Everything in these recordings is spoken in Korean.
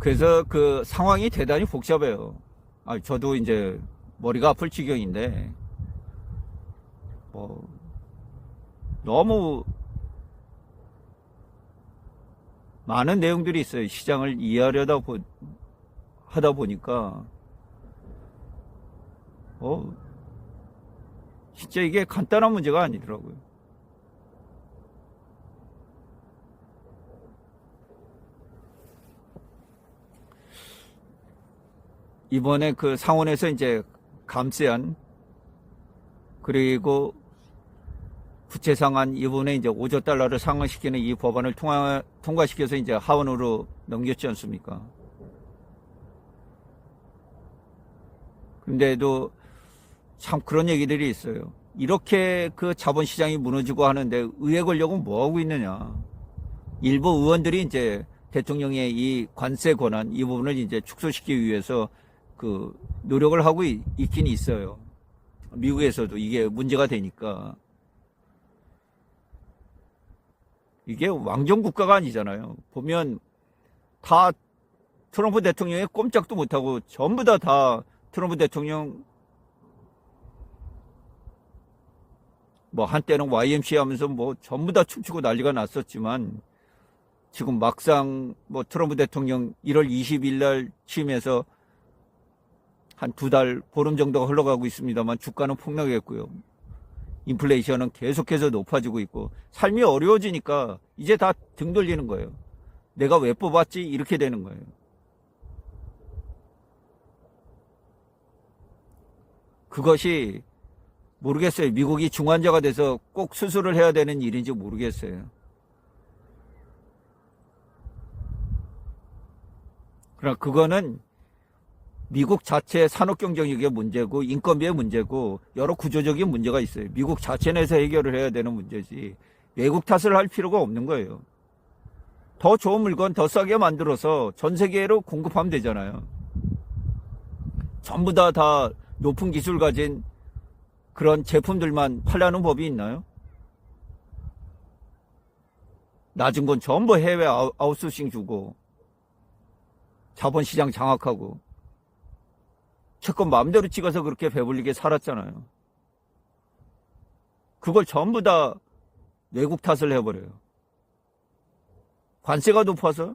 그래서 그 상황이 대단히 복잡해요. 저도 이제 머리가 아플 지경인데, 뭐, 너무 많은 내용들이 있어요. 시장을 하다 보니까, 진짜 이게 간단한 문제가 아니더라고요. 이번에 그 상원에서 이제 감세안, 그리고 부채 상한 이번에 이제 5조 달러를 상환시키는 이 법안을 통과시켜서 이제 하원으로 넘겼지 않습니까? 근데도 참 그런 얘기들이 있어요. 이렇게 그 자본시장이 무너지고 하는데 의회 권력은 뭐 하고 있느냐. 일부 의원들이 이제 대통령의 이 관세 권한 이 부분을 이제 축소시키기 위해서 그 노력을 하고 있긴 있어요. 미국에서도 이게 문제가 되니까. 이게 왕정 국가가 아니잖아요. 보면 다 트럼프 대통령이 꼼짝도 못하고 전부 다 트럼프 대통령 뭐 한때는 YMC 하면서 뭐 전부 다 춤추고 난리가 났었지만 지금 막상 뭐 트럼프 대통령 1월 20일 날 취임해서 한 2달 보름 정도가 흘러가고 있습니다만 주가는 폭락했고요. 인플레이션은 계속해서 높아지고 있고 삶이 어려워지니까 이제 다 등 돌리는 거예요. 내가 왜 뽑았지? 이렇게 되는 거예요. 그것이 모르겠어요. 미국이 중환자가 돼서 꼭 수술을 해야 되는 일인지 모르겠어요. 그러나 그거는 미국 자체의 산업 경쟁력의 문제고 인건비의 문제고 여러 구조적인 문제가 있어요. 미국 자체 내에서 해결을 해야 되는 문제지 외국 탓을 할 필요가 없는 거예요. 더 좋은 물건 더 싸게 만들어서 전 세계로 공급하면 되잖아요. 전부 다 높은 기술 가진 그런 제품들만 팔려는 법이 있나요? 낮은 건 전부 해외 아웃소싱 주고 자본시장 장악하고 채권 마음대로 찍어서 그렇게 배불리게 살았잖아요. 그걸 전부 다 외국 탓을 해버려요. 관세가 높아서?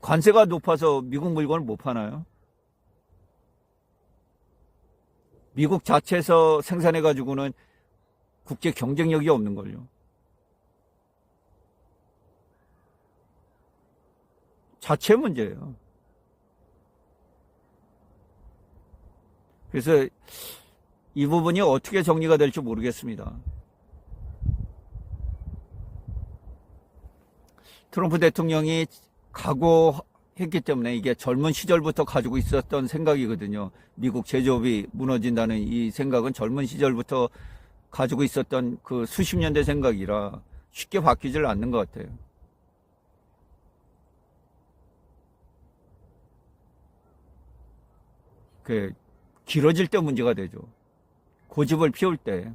관세가 높아서 미국 물건을 못 파나요? 미국 자체에서 생산해가지고는 국제 경쟁력이 없는걸요. 자체 문제예요. 그래서 이 부분이 어떻게 정리가 될지 모르겠습니다. 트럼프 대통령이 각오했기 때문에 이게 젊은 시절부터 가지고 있었던 생각이거든요. 미국 제조업이 무너진다는 이 생각은 젊은 시절부터 가지고 있었던 그 수십 년대 생각이라 쉽게 바뀌질 않는 것 같아요. 길어질 때 문제가 되죠. 고집을 피울 때.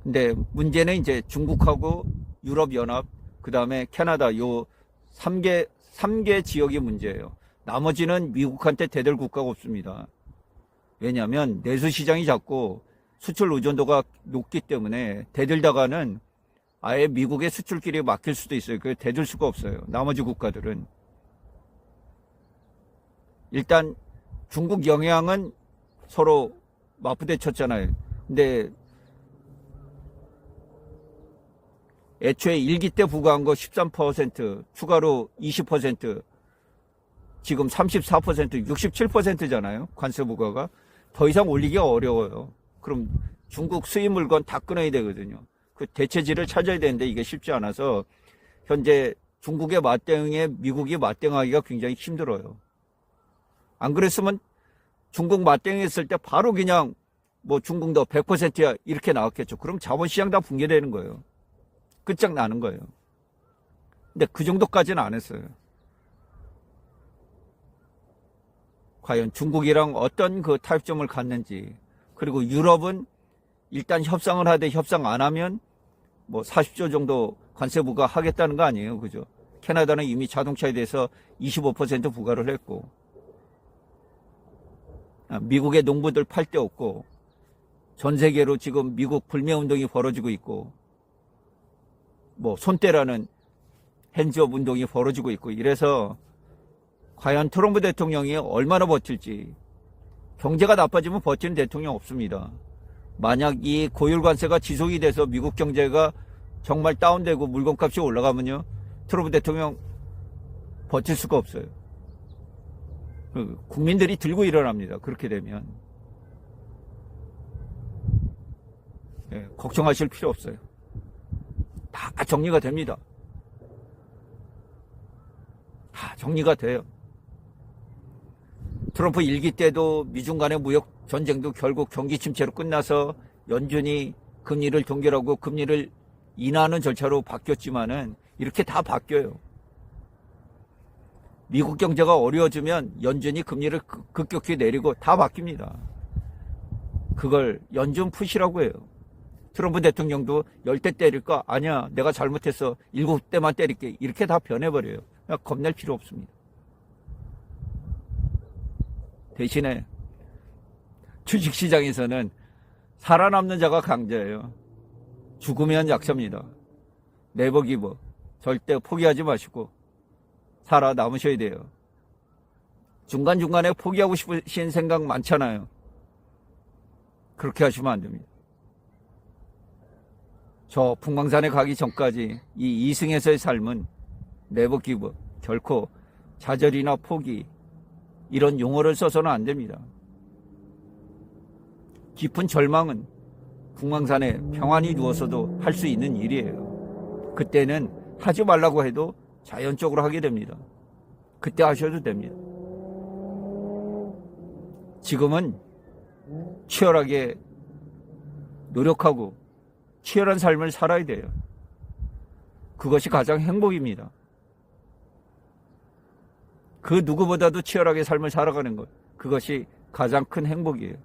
근데 문제는 이제 중국하고 유럽연합, 그 다음에 캐나다 요 3개 지역이 문제예요. 나머지는 미국한테 대들 국가가 없습니다. 왜냐하면 내수 시장이 작고 수출 의존도가 높기 때문에 대들다가는 아예 미국의 수출길이 막힐 수도 있어요. 그래서 대들 수가 없어요. 나머지 국가들은. 일단 중국 영향은 서로 맞부대쳤잖아요. 근데 애초에 1기 때 부과한 거 13%, 추가로 20%, 지금 34%, 67%잖아요. 관세 부과가. 더 이상 올리기가 어려워요. 그럼 중국 수입 물건 다 끊어야 되거든요. 그 대체지를 찾아야 되는데 이게 쉽지 않아서 현재 중국의 맞대응에 미국이 맞대응하기가 굉장히 힘들어요. 안 그랬으면 중국 맞대응했을 때 바로 그냥 뭐 중국 너 100%야 이렇게 나왔겠죠. 그럼 자본시장 다 붕괴되는 거예요. 끝장나는 거예요. 근데 그 정도까지는 안 했어요. 과연 중국이랑 어떤 그 타협점을 갖는지, 그리고 유럽은 일단 협상을 하되 협상 안 하면 뭐 40조 정도 관세 부과하겠다는 거 아니에요. 그죠? 캐나다는 이미 자동차에 대해서 25% 부과를 했고, 미국의 농부들 팔 데 없고, 전 세계로 지금 미국 불매운동이 벌어지고 있고, 뭐 손떼라는 핸즈업 운동이 벌어지고 있고, 이래서 과연 트럼프 대통령이 얼마나 버틸지. 경제가 나빠지면 버티는 대통령 없습니다. 만약 이 고율 관세가 지속이 돼서 미국 경제가 정말 다운되고 물건값이 올라가면요, 트럼프 대통령 버틸 수가 없어요. 국민들이 들고 일어납니다. 그렇게 되면. 예, 걱정하실 필요 없어요. 다 정리가 됩니다. 다 정리가 돼요. 트럼프 일기 때도 미중 간의 무역 전쟁도 결국 경기 침체로 끝나서 연준이 금리를 동결하고 금리를 인하하는 절차로 바뀌었지만은 이렇게 다 바뀌어요. 미국 경제가 어려워지면 연준이 금리를 급격히 내리고 다 바뀝니다. 그걸 연준 푸시라고 해요. 트럼프 대통령도 10대 때릴까? 아니야, 내가 잘못했어. 7대만 때릴게. 이렇게 다 변해버려요. 그냥 겁낼 필요 없습니다. 대신에 주식시장에서는 살아남는 자가 강자예요. 죽으면 약자입니다. 네버 기브. 절대 포기하지 마시고 살아남으셔야 돼요. 중간중간에 포기하고 싶으신 생각 많잖아요. 그렇게 하시면 안 됩니다. 저 풍광산에 가기 전까지 이 이승에서의 삶은 네버 기브, 결코 좌절이나 포기, 이런 용어를 써서는 안 됩니다. 깊은 절망은 풍광산에 평안히 누워서도 할 수 있는 일이에요. 그때는 하지 말라고 해도 자연적으로 하게 됩니다. 그때 하셔도 됩니다. 지금은 치열하게 노력하고 치열한 삶을 살아야 돼요. 그것이 가장 행복입니다. 그 누구보다도 치열하게 삶을 살아가는 것, 그것이 가장 큰 행복이에요.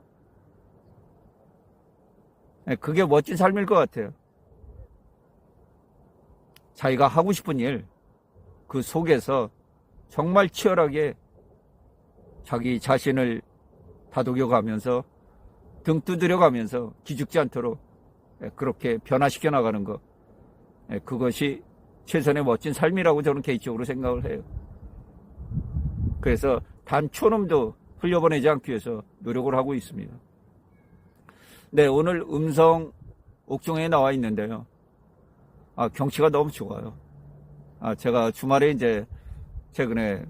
그게 멋진 삶일 것 같아요. 자기가 하고 싶은 일, 그 속에서 정말 치열하게 자기 자신을 다독여가면서 등 두드려가면서 기죽지 않도록 그렇게 변화시켜 나가는 것, 그것이 최선의 멋진 삶이라고 저는 개인적으로 생각을 해요. 그래서 단 초놈도 흘려보내지 않기 위해서 노력을 하고 있습니다. 네, 오늘 음성 옥중에 나와 있는데요. 경치가 너무 좋아요. 제가 주말에 이제 최근에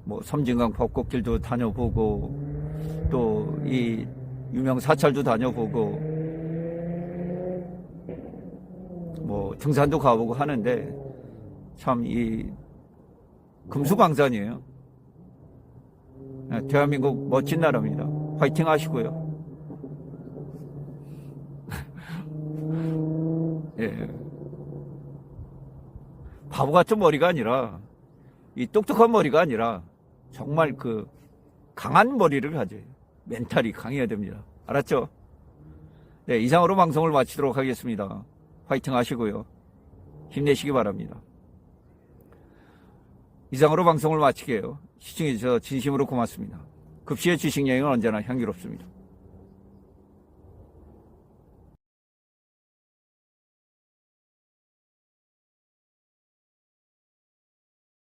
뭐 섬진강 벚꽃길도 다녀보고 또 이 유명 사찰도 다녀보고 뭐 등산도 가보고 하는데 참 이 금수강산이에요. 대한민국 멋진 나라입니다. 화이팅 하시고요. 예. 바보 같은 머리가 아니라, 이 똑똑한 머리가 아니라, 정말 그 강한 머리를 가져요. 멘탈이 강해야 됩니다. 알았죠? 네, 이상으로 방송을 마치도록 하겠습니다. 화이팅 하시고요. 힘내시기 바랍니다. 이상으로 방송을 마치게요. 시청해주셔서 진심으로 고맙습니다. 급시의 주식여행은 언제나 향기롭습니다.